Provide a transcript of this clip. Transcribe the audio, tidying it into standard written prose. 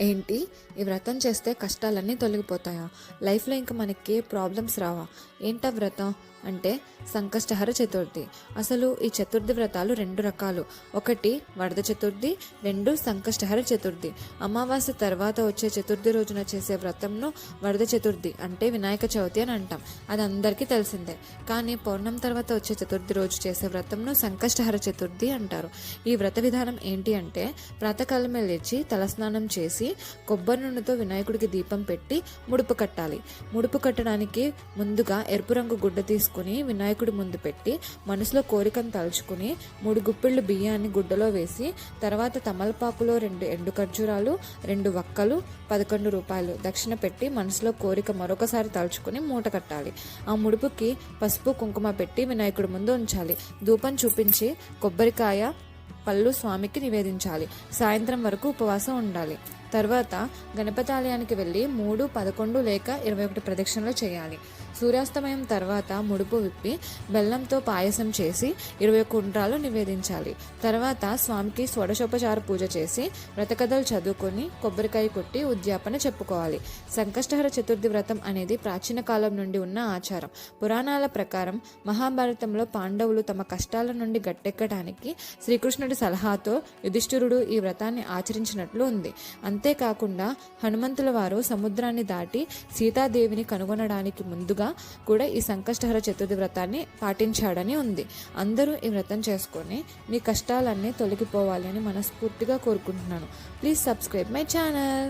ఏంటి ఈ వ్రతం చేస్తే కష్టాలన్నీ తొలగిపోతాయా? లైఫ్లో ఇంకా మనకి ప్రాబ్లమ్స్ రావా? ఏంటా వ్రతం అంటే సంకష్టహర చతుర్థి. అసలు ఈ చతుర్థి వ్రతాలు రెండు రకాలు. ఒకటి వరద చతుర్థి, రెండు సంకష్టహర చతుర్థి. అమావాస్య తర్వాత వచ్చే చతుర్థి రోజున చేసే వ్రతంను వరద చతుర్థి అంటే వినాయక చవితి అని అంటాం. అది అందరికీ తెలిసిందే. కానీ పౌర్ణం తర్వాత వచ్చే చతుర్థి రోజు చేసే వ్రతంను సంకష్టహర చతుర్థి అంటారు. ఈ వ్రత విధానం ఏంటి అంటే ప్రాతకాలమే లేచి తలస్నానం చేసి కొబ్బరి నూనెతో వినాయకుడికి దీపం పెట్టి ముడుపు కట్టాలి. ముడుపు కట్టడానికి ముందుగా ఎరుపు రంగు గుడ్డ తీసుకుని వినాయకుడి ముందు పెట్టి మనసులో కోరికను తలుచుకుని 3 గుప్పిళ్ళు బియ్యాన్ని గుడ్డలో వేసి తర్వాత తమలపాకులో 2 ఎండు ఖర్జూరాలు, 2 వక్కలు, 11 రూపాయలు దక్షిణ పెట్టి మనసులో కోరిక మరొకసారి తలుచుకుని మూట కట్టాలి. ఆ ముడుపుకి పసుపు కుంకుమ పెట్టి వినాయకుడి ముందు ఉంచాలి. ధూపం చూపించి కొబ్బరికాయ పళ్ళు స్వామికి నివేదించాలి. సాయంత్రం వరకు ఉపవాసం ఉండాలి. తర్వాత గణపతి ఆలయానికి వెళ్ళి 3, 11 లేక 21 ప్రదక్షిణలు చేయాలి. సూర్యాస్తమయం తర్వాత ముడుపు విప్పి బెల్లంతో పాయసం చేసి 21 ఉండ్రాలు నివేదించాలి. తర్వాత స్వామికి షోడశోపచార పూజ చేసి వ్రతకథలు చదువుకొని కొబ్బరికాయ కొట్టి ఉద్యాపన చెప్పుకోవాలి. సంకష్టహర చతుర్థి వ్రతం అనేది ప్రాచీన కాలం నుండి ఉన్న ఆచారం. పురాణాల ప్రకారం మహాభారతంలో పాండవులు తమ కష్టాల నుండి గట్టెక్కడానికి శ్రీకృష్ణుడి సలహాతో యుధిష్ఠిరుడు ఈ వ్రతాన్ని ఆచరించినట్లు ఉంది. అంతేకాకుండా హనుమంతుల వారు సముద్రాన్ని దాటి సీతాదేవిని కనుగొనడానికి ముందుగా కూడా ఈ సంకష్టహర చతుర్థి వ్రతాన్ని పాటించాడని ఉంది. అందరూ ఈ వ్రతం చేసుకొని మీ కష్టాలన్నీ తొలగిపోవాలి అని మనస్ఫూర్తిగా కోరుకుంటున్నాను. Please subscribe my channel.